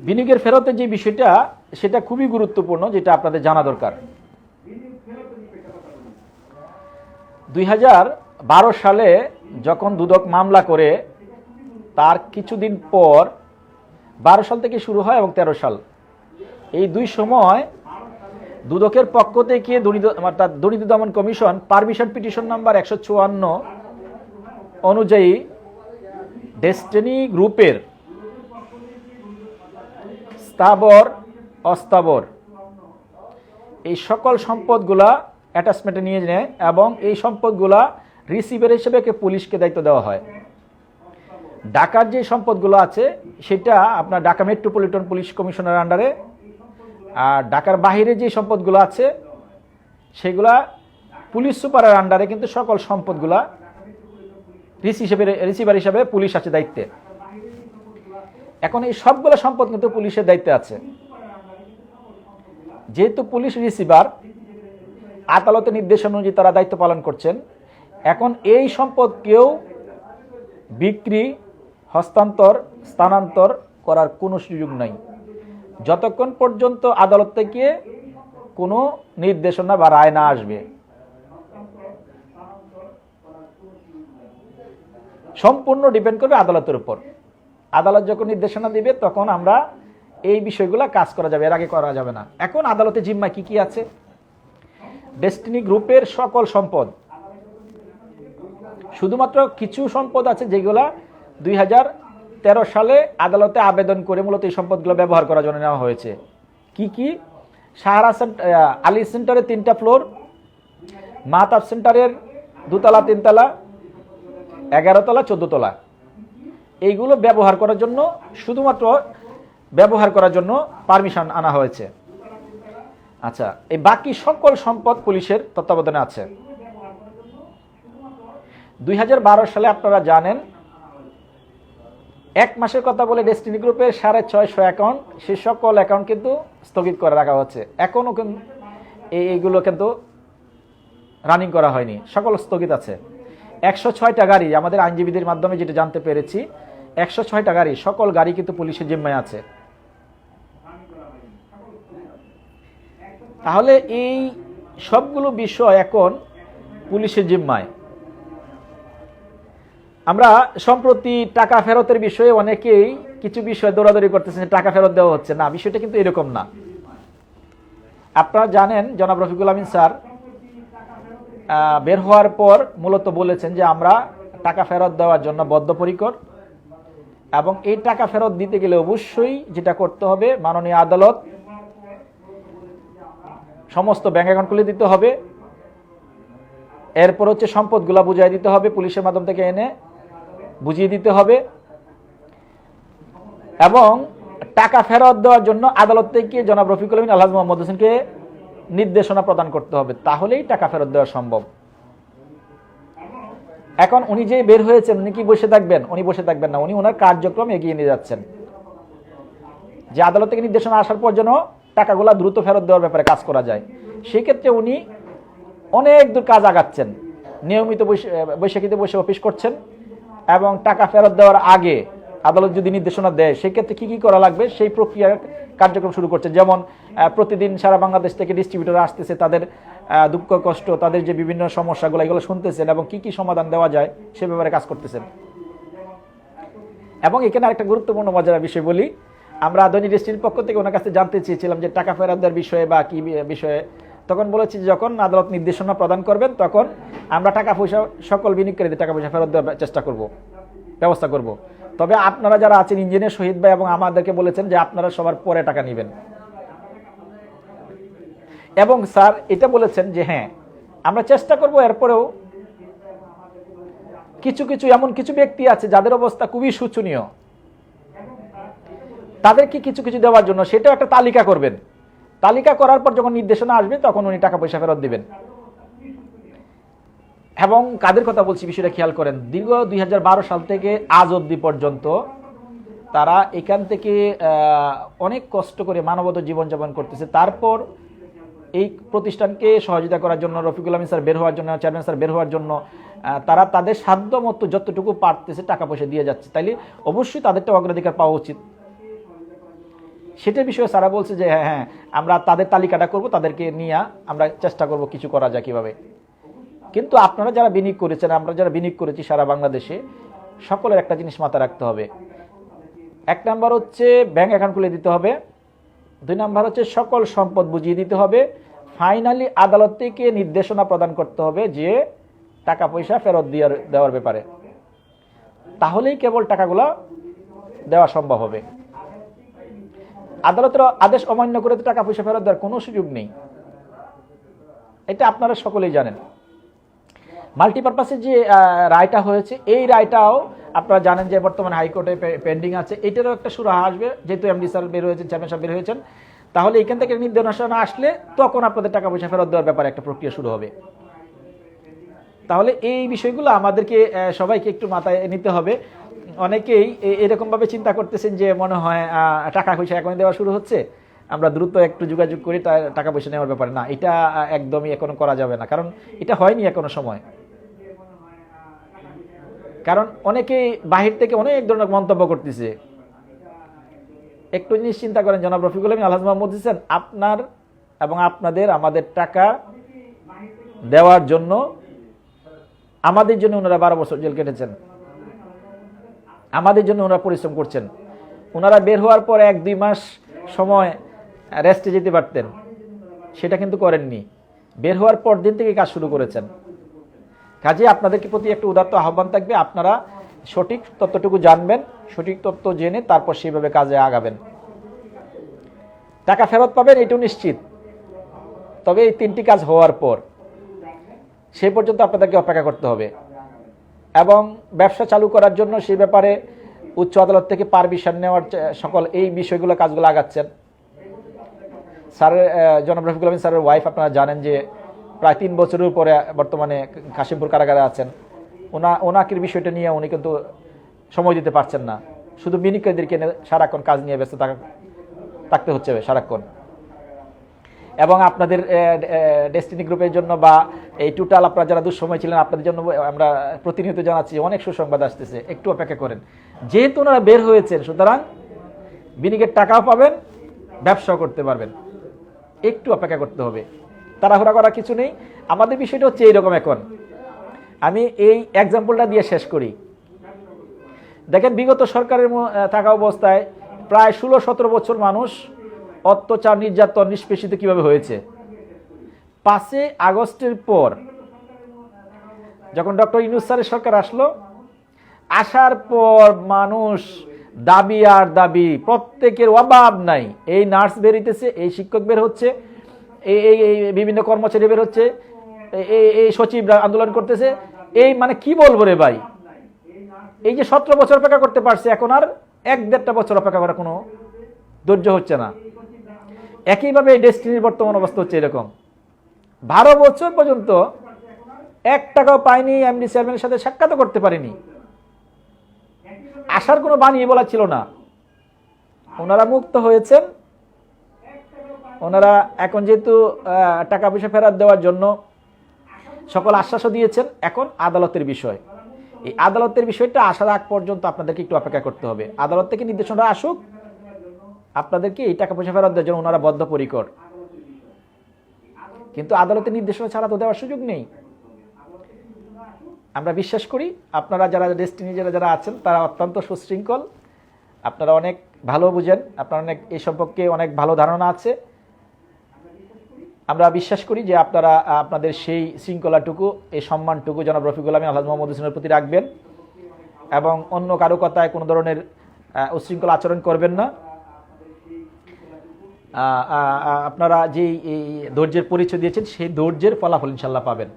বিনিয়োগের ফেরতের যে বিষয়টা সেটা খুবই গুরুত্বপূর্ণ, যেটা আপনাদের জানা দরকার। 2012 সালে যখন দুদক মামলা করে তার কিছুদিন পর 12 সাল থেকে শুরু হয় এবং 13 সাল, এই দুই সময় দুদকের পক্ষ থেকে দুর্নীতি দমন কমিশন পারমিশন পিটিশন নাম্বার 154 অনুযায়ী ডেস্টিনি গ্রুপের স্থাবর অস্থাবর এই সকল সম্পদগুলা অ্যাটাচমেন্টে নিয়ে নেয় এবং এই সম্পদগুলা রিসিভার হিসেবে পুলিশকে দায়িত্ব দেওয়া হয়। ঢাকার যে সম্পদগুলো আছে সেটা আপনার ঢাকা মেট্রোপলিটন পুলিশ কমিশনের আন্ডারে, আর ঢাকার বাহিরে যে সম্পদগুলো আছে সেগুলা পুলিশ সুপারের আন্ডারে, কিন্তু সকল সম্পদগুলা রিসিভার হিসেবে পুলিশ আছে দায়িত্বে। এখন এই সবগুলো সম্পদ কিন্তু পুলিশের দায়িত্বে আছে। যেহেতু পুলিশ রিসিভার, আদালতের নির্দেশনা অনুযায়ী তারা দায়িত্ব পালন করছেন। এখন এই সম্পদকেও বিক্রি, হস্তান্তর, স্থানান্তর করার কোনো সুযোগ নাই যতক্ষণ পর্যন্ত আদালত থেকে কোনো নির্দেশনা বা রায় না আসবে। সম্পূর্ণ ডিপেন্ড করবে আদালতের উপর। আদালত যখন নির্দেশনা দিবে তখন আমরা এই বিষয়গুলো কাজ করা যাবে, এর আগে করা যাবে না। এখন আদালতে জিম্মা কি কি আছে? ডেস্টিনি গ্রুপের সকল সম্পদ, শুধুমাত্র কিছু সম্পদ আছে যেগুলা 2013 সালে আদালতে আবেদন করে মূলত এই সম্পদগুলো ব্যবহার করার জন্য নেওয়া হয়েছে। কি কি? সাহারা আলী সেন্টারের 3টা ফ্লোর, মাহতাব সেন্টারের 2 তলা 3 তলা 11 তলা 14 তলা, এইগুলো ব্যবহার করার জন্য, শুধুমাত্র ব্যবহার করার জন্য পারমিশন আনা হয়েছে। আচ্ছা, এই বাকি সকল সম্পদ পুলিশের তত্ত্বাবধানে আছে। 2012 সালে আপনারা জানেন 1 মাসের কথা বলে ডেস্টিনি গ্রুপের 650 অ্যাকাউন্ট, সে সকল অ্যাকাউন্ট কিন্তু স্থগিত করে রাখা হচ্ছে। এখনও কিন্তু এইগুলো কিন্তু রানিং করা হয়নি, সকল স্থগিত আছে। 106টা গাড়ি, আমাদের আইনজীবীদের মাধ্যমে যেটা জানতে পেরেছি, 106টা গাড়ি, সকল গাড়ি কিন্তু পুলিশের জিম্মায় আছে। তাহলে এই সবগুলো বিষয় এখন পুলিশের জিম্মায়। আমরা সম্প্রতি টাকা ফেরতের বিষয়ে অনেকেই কিছু বিষয় দৌড়াদৌড়ি করতেছেন, টাকা ফেরত দেওয়া হচ্ছে না। বিষয়টা কিন্তু এরকম না। আপনারা জানেন জনাব রফিকুল আমিন স্যার বের হওয়ার পর মূলত বলেছেন যে আমরা টাকা ফেরত দেওয়ার জন্য বদ্ধপরিকর, এবং এই টাকা ফেরত দিতে গেলে অবশ্যই যেটা করতে হবে, মাননীয় আদালত সমস্ত ব্যাংক অ্যাকাউন্ট খুলে দিতে হবে, এরপর হচ্ছে সম্পদগুলা বুঝিয়ে দিতে হবে, পুলিশের মাধ্যম থেকে এনে বুঝিয়ে দিতে হবে, এবং টাকা ফেরত দেওয়ার জন্য আদালত থেকে জনাব রফিকুল আমিন আলহাজ মোহাম্মদ হোসেনকে নির্দেশনা প্রদান করতে হবে, তাহলেই টাকা ফেরত দেওয়া সম্ভব। এখন উনি যে বের হয়েছেন, উনি কি বসে থাকবেন? উনি বসে থাকবেন না, উনি ওনার কার্যক্রম এগিয়ে নিয়ে যাচ্ছেন, যে আদালত থেকে নির্দেশনা আসার পর যেন টাকাগুলা দ্রুত ফেরত দেওয়ার ব্যাপারে কাজ করা যায়। সেই ক্ষেত্রে উনি অনেক দূর কাজ আগাচ্ছেন, নিয়মিত বৈশাখীতে বসে অফিস করছেন, এবং টাকা ফেরত দেওয়ার আগে আদালত যদি নির্দেশনা দেয় সেক্ষেত্রে কি কি করা লাগবে সেই প্রক্রিয়ার কার্যক্রম শুরু করছেন। যেমন প্রতিদিন সারা বাংলাদেশ থেকে ডিস্ট্রিবিউটর আসতেছে, তাদের দুঃখ কষ্ট, তাদের যে বিভিন্ন সমস্যাগুলো এগুলো শুনতেছেন এবং কি কি সমাধান দেওয়া যায় সে ব্যাপারে কাজ করতেছেন। এবং এখানে আরেকটা গুরুত্বপূর্ণ মজার বিষয় বলি, আমরা দৈনিক ডিস্ট্রিক্টের পক্ষ থেকে ওনার কাছে জানতে চেয়েছিলাম যে টাকা ফেরত দেওয়ার বিষয়ে বা কি বিষয়ে, তখন বলেছি যে যখন আদালত নির্দেশনা প্রদান করবেন তখন আমরা টাকা পয়সা সকল বিনিয়োগকারীদের টাকা পয়সা ফেরত দেওয়ার চেষ্টা করব, ব্যবস্থা করব। তবে আপনারা যারা আছেন, ইঞ্জিনিয়ার শহীদ ভাই এবং আমাদেরকে বলেছেন যে আপনারা সবার পরে টাকা নেবেন, এবং স্যার এটা বলেছেন যে হ্যাঁ আমরা চেষ্টা করব। এরপরেও কিছু কিছু এমন কিছু ব্যক্তি আছে যাদের অবস্থা খুবই শোচনীয়, তাদেরকে কিছু কিছু দেওয়ার জন্য সেটাও একটা তালিকা করবেন। তালিকা করার পর যখন নির্দেশনা আসবে তখন উনি টাকা পয়সা ফেরত দিবেন। এবং কাদের কথা বলছি বিষয়টা খেয়াল করেন, দীর্ঘ 2012 সাল থেকে আজ অবধি পর্যন্ত তারা এখান থেকে অনেক কষ্ট করে মানবত জীবনযাপন করতেছে। তারপর এই প্রতিষ্ঠানকে সহযোগিতা করার জন্য, রফিকুল আমিন স্যার বের হওয়ার জন্য, চেয়ারম্যান স্যার বের হওয়ার জন্য তারা তাদের সাধ্য মতো যতটুকু পারতেছে টাকা পয়সা দিয়ে যাচ্ছে, তাইলে অবশ্যই তাদেরটা অগ্রাধিকার পাওয়া উচিত। সেটার বিষয়ে স্যারা বলছে যে হ্যাঁ হ্যাঁ আমরা তাদের তালিকাটা করব, তাদেরকে নিয়ে আমরা চেষ্টা করব কিছু করা যায় কীভাবে। কিন্তু আপনারা যারা বিনিয়োগ করেছেন, আমরা যারা বিনিয়োগ করেছি সারা বাংলাদেশে, সকলের একটা জিনিস মাথায় রাখতে হবে। 1 নাম্বার হচ্ছে ব্যাংক অ্যাকাউন্ট খুলে দিতে হবে, 2 নাম্বার হচ্ছে সকল সম্পদ বুঝিয়ে দিতে হবে, ফাইনালি আদালত থেকে নির্দেশনা প্রদান করতে হবে যে টাকা পয়সা ফেরত দেওয়ার ব্যাপারে। তাহলেই কেবল টাকাগুলো দেওয়া সম্ভব হবে। আদালতের আদেশ অমান্য করে তো টাকা পয়সা ফেরত দেওয়ার কোনো সুযোগ নেই, এটা আপনারা সকলেই জানেন। মাল্টিপারপাসের যে রায়টা হয়েছে, এই রায়টাও আপনারা জানেন যে বর্তমানে হাইকোর্টে পেন্ডিং আছে। এটারও একটা সুরাহা আসবে, যেহেতু এমডি স্যার বের হয়েছেন, চেয়ারম্যান সাহেব বের হয়েছেন, তাহলে এখান থেকে নির্দেশনা আসলে তখন আপনাদের টাকা পয়সা ফেরত দেওয়ার ব্যাপারে একটা প্রক্রিয়া শুরু হবে। তাহলে এই বিষয়গুলো আমাদেরকে সবাইকে একটু মাথায় নিতে হবে। অনেকেই এরকমভাবে চিন্তা করতেছেন যে মনে হয় টাকা পয়সা এখনই দেওয়া শুরু হচ্ছে, আমরা দ্রুত একটু যোগাযোগ করি টাকা পয়সা নেওয়ার ব্যাপারে। না, এটা একদমই এখনো করা যাবে না, কারণ এটা হয়নি এখনো সময়। কারণ অনেকেই বাহির থেকে অনেক ধরনের মন্তব্য করতেছে। একটু জিনিস চিন্তা করেন, জনাব রফিকুল আলম, আলহাজ মোহাম্মদ হোসেন, আপনার এবং আপনাদের আমাদের টাকা দেওয়ার জন্য আমাদের জন্য ওনারা 12 বছর জেল কেটেছেন, আমাদের জন্য ওনারা পরিশ্রম করছেন। ওনারা বের হওয়ার পর 1-2 মাস সময় রেস্টে যেতে পারতেন, সেটা কিন্তু করেননি। বের হওয়ার পর দিন থেকে কাজ শুরু করেছেন। কাজে আপনাদেরকে প্রতি একটু উদাত্ত আহ্বান থাকবে, আপনারা সঠিক তথ্যটুকু জানবেন, সঠিক তথ্য জেনে তারপর সেইভাবে কাজে আগাবেন। টাকা ফেরত পাবেন এটাও নিশ্চিত, তবে এই 3টি কাজ হওয়ার পর সেই পর্যন্ত আপনাদেরকে অপেক্ষা করতে হবে। এবং ব্যবসা চালু করার জন্য সেই ব্যাপারে উচ্চ আদালত থেকে পারমিশন নেওয়ার সকল এই বিষয়গুলো কাজগুলো আগাচ্ছেন। স্যারের জনাব রফিকুল আলম স্যারের ওয়াইফ আপনারা জানেন যে প্রায় 3 বছরের উপরে বর্তমানে কাশিমপুর কারাগারে আছেন। ওনাকের বিষয়টা নিয়ে উনি কিন্তু সময় দিতে পারছেন না, শুধু বিনিয়োগকারীদেরকে সারাক্ষণ কাজ নিয়ে ব্যস্ত থাকতে হচ্ছে সারাক্ষণ। এবং আপনাদের ডেস্টিনি গ্রুপের জন্য বা এই টোটাল আপনারা যারা দুঃসময় ছিলেন, আপনাদের জন্য আমরা প্রতিনিয়ত জানাচ্ছি অনেক সুসংবাদ আসতেছে, একটু অপেক্ষা করেন। যেহেতু ওনারা বের হয়েছেন, সুতরাং বিনিয়োগের টাকাও পাবেন, ব্যবসাও করতে পারবেন। একটু অপেক্ষা করতে হবে, তাড়াহুড়া করা কিছু নেই। আমাদের বিষয়টা হচ্ছে এইরকম। এখন আমি এই এক্সাম্পলটা দিয়ে শেষ করি। দেখেন, বিগত সরকারের থাকা অবস্থায় প্রায় 16-17 বছর মানুষ অত্যাচার, নির্যাতন, নিষ্পেষিত কিভাবে হয়েছে। 5 আগস্টের পর যখন ডক্টর ইউনূস স্যারের সরকার আসলো, আসার পর মানুষ দাবি আর দাবি, প্রত্যেকের অভাব নাই। এই নার্স বেরিতেছে, এই শিক্ষক বের হচ্ছে, এই বিভিন্ন কর্মচারী বের হচ্ছে, এই সচিব আন্দোলন করতেছে। এই মানে কি বলবো রে ভাই, এই যে 17 বছর অপেক্ষা করতে পারছে, এখন আর 1-1.5 বছর অপেক্ষা করার কোনো ধৈর্য হচ্ছে না। একইভাবে এই ডেস্টিনির বর্তমান অবস্থা হচ্ছে এরকম। 12 বছর পর্যন্ত 1 টাকাও পায়নি, এমডি চেয়ারম্যানের সাথে সাক্ষাৎ করতে পারেনি। আসার কোনো বানিয়ে বলা ছিল না। ওনারা মুক্ত হয়েছেন, ওনারা এখন যেহেতু টাকা পয়সা ফেরত দেওয়ার জন্য সকল আশ্বাসও দিয়েছেন। এখন আদালতের বিষয়, এই আদালতের বিষয়টা আসার আগ পর্যন্ত আপনাদেরকে একটু অপেক্ষা করতে হবে। আদালত থেকে নির্দেশনা আসুক, আপনাদেরকে এই টাকা পয়সা ফেরত দেওয়ার জন্য ওনারা বদ্ধপরিকর। কিন্তু আদালতের নির্দেশনা ছাড়া তো দেওয়ার সুযোগ নেই। আমরা বিশ্বাস করি আপনারা যারা ডেস্টিনি যারা আছেন তারা অত্যন্ত সুশৃঙ্খল, আপনারা অনেক ভালো বুঝেন, আপনারা অনেক এই সম্পর্কে অনেক ভালো ধারণা আছে। আমরা বিশ্বাস করি যে আপনারা আপনাদের সেই শৃঙ্খলাটুকু, এই সম্মানটুকু জনাব রফিকুল আলম, আলহাজ মোহাম্মদ হোসেনের প্রতি রাখবেন এবং অন্য কারো কথায় কোনো ধরনের উচ্ছৃঙ্খল আচরণ করবেন না। আপনারা যেই এই ধৈর্যের পরিচয় দিয়েছেন, সেই ধৈর্যের ফলাফল ইনশাল্লাহ পাবেন।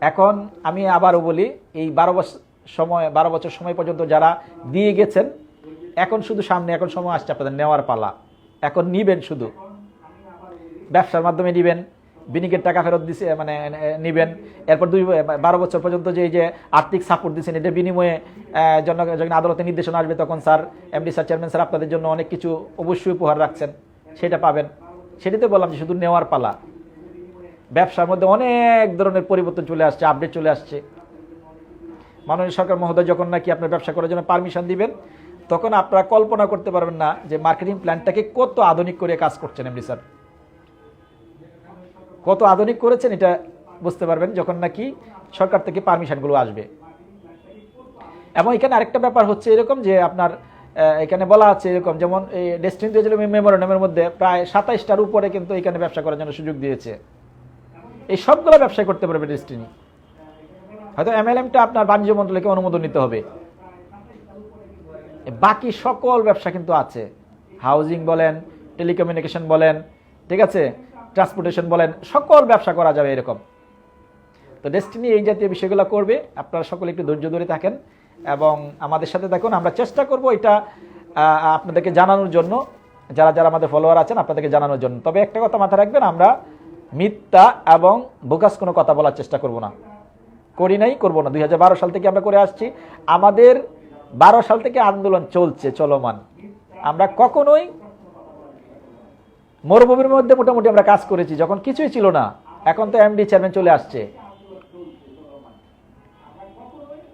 এখন আমি আবারও বলি, এই 12 বছর সময় পর্যন্ত যারা দিয়ে গেছেন, এখন শুধু সামনে এখন সময় আসছে আপনাদের নেওয়ার পালা। এখন নিবেন, শুধু ব্যবসার মাধ্যমে নিবেন, বিনিয়োগের টাকা ফেরত দিছে মানে নিবেন। এরপর 12 বছর পর্যন্ত যে আর্থিক সাপোর্ট দিচ্ছেন, এটার বিনিময়ে যখন আদালতের নির্দেশনা আসবে, তখন sir, MD sir, chairman sir আপনাদের জন্য অনেক কিছু অবশ্যই উপহার রাখছেন, সেটা পাবেন। সেটাতে বললাম যে শুধু নেওয়ার পালা। ব্যবসার মধ্যে অনেক ধরনের পরিবর্তন চলে আসছে, আপডেট চলে আসছে। মাননীয় সরকার মহোদয় যখন নাকি আপনার ব্যবসা করার জন্য পারমিশন দিবেন, তখন আপনারা কল্পনা করতে পারবেন না যে মার্কেটিং প্ল্যানটাকে কত আধুনিক করে কাজ করছেন এমডি স্যার। কত আধুনিক করেছেন এটা বুঝতে পারবেন যখন নাকি সরকার থেকে পারমিশনগুলো আসবে। এবং এখানে আরেকটা ব্যাপার হচ্ছে এরকম যে আপনার এখানে বলা আছে এরকম, যেমন এই ডেস্টিনি মেমোরেন্ডামের মধ্যে প্রায় 27টার উপরে কিন্তু এখানে ব্যবসা করার জন্য সুযোগ দিয়েছে। এই সবগুলো ব্যবসা করতে পারবে ডেস্টিনি। হয়তো এমএলএমটা আপনার বাণিজ্য মন্ত্রণালয়কে অনুমোদন নিতে হবে, বাকি সকল ব্যবসা কিন্তু আছে। হাউজিং বলেন, টেলিকমিউনিকেশন বলেন, ঠিক আছে, ট্রান্সপোর্টেশন বলেন, সকল ব্যবসা করা যাবে এরকম। তো ডেস্টিনি এই জাতীয় বিষয়গুলো করবে। আপনারা সকলে একটু ধৈর্য ধরে থাকেন এবং আমাদের সাথে থাকুন। আমরা চেষ্টা করব এটা আপনাদেরকে জানানোর জন্য, যারা যারা আমাদের ফলোয়ার আছেন আপনাদেরকে জানানোর জন্য। তবে একটা কথা মাথায় রাখবেন, আমরা মিথ্যা এবং বোগাস কোনো কথা বলার চেষ্টা করব না, করি নাই, করব না। 2012 সাল থেকে আমরা করে আসছি, আমাদের 12 সাল থেকে আন্দোলন চলছে, চলমান। আমরা কখনোই মরুভূমির মধ্যে মোটামুটি আমরা কাজ করেছি যখন কিছুই ছিল না। এখন তো এমডি চেয়ারম্যান চলে আসছে,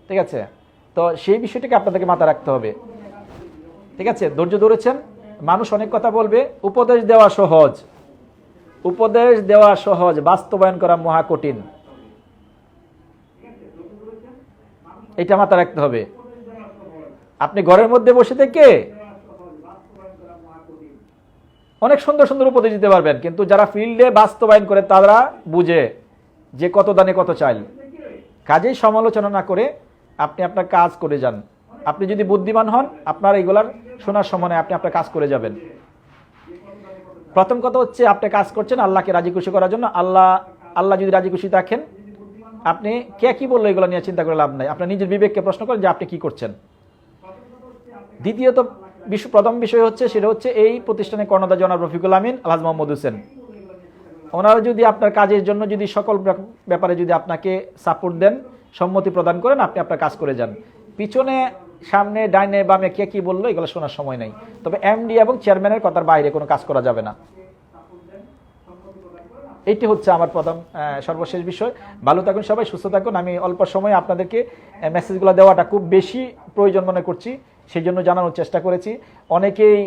ঠিক আছে। তো সেই বিষয়টাকে আপনাদেরকে মাথায় রাখতে হবে, ঠিক আছে। ধৈর্য ধরেছেন, মানুষ অনেক কথা বলবে, উপদেশ দেওয়া সহজ, উপদেশ দেওয়া সহজ, বাস্তবায়ন করা মহা কঠিন, এটা মাথায় রাখতে হবে। আপনি ঘরের মধ্যে বসে থেকে অনেক সুন্দর সুন্দর উপদেশ দিতে পারবেন, কিন্তু যারা ফিল্ডে বাস্তবায়ন করে তারা বুঝে যে কত দানে কত চাইল। কাজেই সমালোচনা না করে আপনি আপনার কাজ করে যান। আপনি যদি বুদ্ধিমান হন, আপনার এইগুলার শোনার সময় আপনি আপনার কাজ করে যাবেন। প্রথম কথা হচ্ছে আপনি কাজ করছেন আল্লাহকে রাজি খুশি করার জন্য। আল্লাহ যদি রাজি খুশি থাকেন, আপনি কে কি বললো এগুলো নিয়ে চিন্তা করে লাভ নাই। আপনার নিজের বিবেককে প্রশ্ন করেন যে আপনি কি করছেন। দ্বিতীয়ত প্রথম বিষয় হচ্ছে, সেটা হচ্ছে এই প্রতিষ্ঠানে কর্ণধার জনাব রফিকুল আমিন, আলহাজ মোহাম্মদ হোসেন, ওনারা যদি আপনার কাজের জন্য যদি সকল ব্যাপারে যদি আপনাকে সাপোর্ট দেন, সম্মতি প্রদান করেন, আপনি আপনার কাজ করে যান। পিছনে সামনে ডাইনে বামে কে কি বললো এগুলো শোনার সময় নেই। তবে এমডি এবং চেয়ারম্যানের কথার বাইরে কোনো কাজ করা যাবে না। এইটি হচ্ছে আমার প্রথম সর্বশেষ বিষয়। ভালো থাকুন সবাই, সুস্থ থাকুন। আমি অল্প সময়ে আপনাদেরকে মেসেজগুলো দেওয়াটা খুব বেশি প্রয়োজন মনে করছি, সেই জন্য জানানোর চেষ্টা করেছি। অনেকেই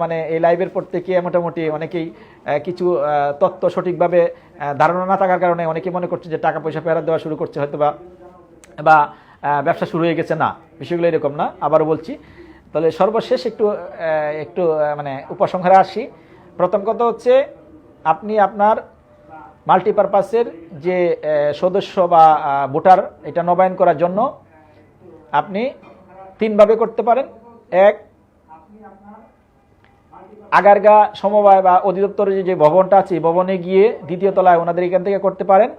মানে এই লাইভের পর থেকে মোটামুটি অনেকেই কিছু তথ্য সঠিকভাবে ধারণা না থাকার কারণে অনেকে মনে করছে যে টাকা পয়সা ফেরত দেওয়া শুরু করছে হয়তো বা ব্যবসা শুরু হয়ে গেছে। না, বিষয়গুলো এরকম না। আবারও বলছি, তাহলে সর্বশেষ একটু মানে উপসংহারে আসি। প্রথম কথা হচ্ছে, আপনি আপনার মাল্টিপারপাসের যে সদস্য বা ভোটার, এটা নবায়ন করার জন্য আপনি 3 ভাবে করতে পারেন। এক, আগারগা সমবায় বা অধিদপ্তরের যে ভবনটা আছে এই ভবনে গিয়ে 2য় তলায় ওনাদের এখান থেকে করতে পারেন,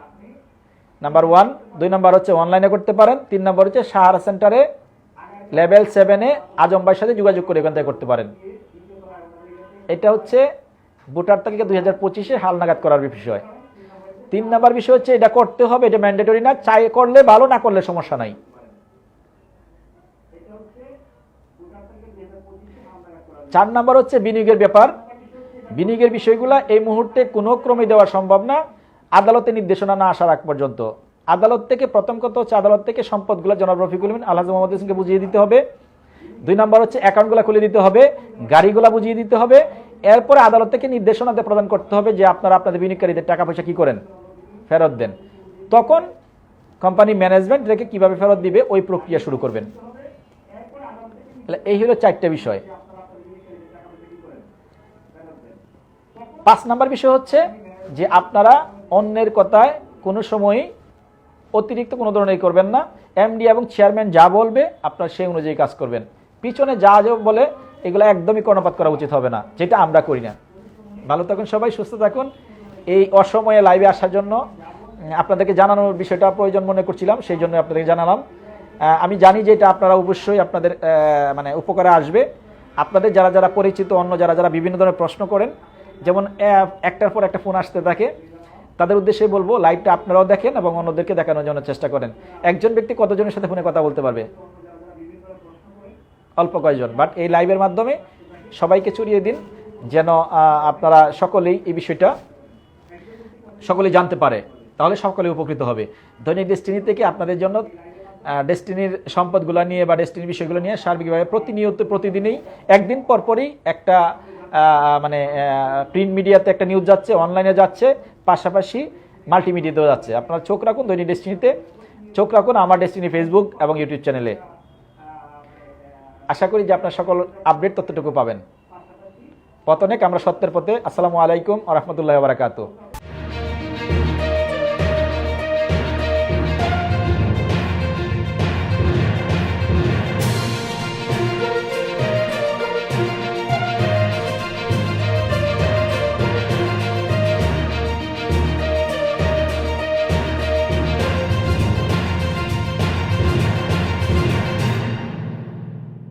নাম্বার 1। 2 নাম্বার হচ্ছে অনলাইনে করতে পারেন। 3 নাম্বার হচ্ছে সাহারা সেন্টারে লেভেল 7-এ আজম ভাইয়ের সাথে যোগাযোগ করে এখান থেকে করতে পারেন। এটা হচ্ছে ভোটার তালিকা 2025-এ হালনাগাদ করার বিষয়। 3 নাম্বার বিষয় হচ্ছে এটা করতে হবে, এটা ম্যান্ডেটরি না, চাই করলে ভালো, না করলে সমস্যা নাই। 4 নাম্বার হচ্ছে বিনিয়োগের ব্যাপার। বিনিয়োগের বিষয়গুলো এই মুহূর্তে কোনো ক্রমে দেওয়া সম্ভব না, আদালতে নির্দেশনা না আসার আগ পর্যন্ত। আদালত থেকে প্রথম কথা হচ্ছে আদালত থেকে সম্পদগুলো জনাব রফিকুল আমিন, আলহাজ মোহাম্মদ হোসেনকে বুঝিয়ে দিতে হবে। 2 নাম্বার হচ্ছে অ্যাকাউন্টগুলো খুলে দিতে হবে, গাড়িগুলো বুঝিয়ে দিতে হবে। এরপরে আদালত থেকে নির্দেশনা প্রদান করতে হবে যে আপনারা আপনাদের বিনিয়োগকারীদের টাকা পয়সা কি করেন, ফেরত দেন। তখন কোম্পানি ম্যানেজমেন্ট রেখে কিভাবে ফেরত দিবে ওই প্রক্রিয়া শুরু করবেন। এই হলো 4টা বিষয়। 5 নাম্বার বিষয় হচ্ছে যে আপনারা অন্যের কথায় কোনো সময়ই অতিরিক্ত কোনো ধরনের করবেন না। এমডি এবং চেয়ারম্যান যা বলবে আপনারা সেই অনুযায়ী কাজ করবেন। পিছনে যা যা বলে এগুলো একদমই কর্ণপাত করা উচিত হবে না, যেটা আমরা করি না। ভালো থাকুন সবাই, সুস্থ থাকুন। এই অসময়ে লাইভে আসার জন্য আপনাদেরকে জানানোর বিষয়টা প্রয়োজন মনে করছিলাম, সেই জন্য আপনাদেরকে জানালাম। আমি জানি যে এটা আপনারা অবশ্যই আপনাদের মানে উপকারে আসবে। আপনাদের যারা যারা পরিচিত, অন্য যারা যারা বিভিন্ন ধরনের প্রশ্ন করেন, যেমন একটার পর একটা ফোন আসতে থাকে, তাদের উদ্দেশ্যে বলবো লাইভটা আপনারাও দেখেন এবং অন্যদেরকে দেখানোর জন্য চেষ্টা করেন। একজন ব্যক্তি কতজনের সাথে ফোনে কথা বলতে পারবে? অল্প কয়েকজন। বাট এই লাইভের মাধ্যমে সবাইকে ছড়িয়ে দিন, যেন আপনারা সকলেই এই বিষয়টা সকলেই জানতে পারে, তাহলে সকলে উপকৃত হবে। দৈনিক ডেস্টিনি থেকে আপনাদের জন্য ডেস্টিনির সম্পদগুলো নিয়ে বা ডেস্টিনির বিষয়গুলো নিয়ে সার্বিকভাবে প্রতিনিয়ত প্রতিদিনই একদিন পরপরই একটা মানে প্রিন্ট মিডিয়াতে একটা নিউজ যাচ্ছে, অনলাইনে যাচ্ছে, পাশাপাশি মাল্টিমিডিয়াতেও যাচ্ছে। আপনারা চোখ রাখুন দৈনিক ডেস্টিনিতে, চোখ রাখুন আমার ডেস্টিনি ফেসবুক এবং ইউটিউব চ্যানেলে। আশা করি যে আপনার সকল আপডেট তথ্যটুকু পাবেন। পথ অনেক, আমরা সত্যের পথে। আসসালামু আলাইকুম ওয়া রাহমাতুল্লাহি ওয়া বারাকাতুহু।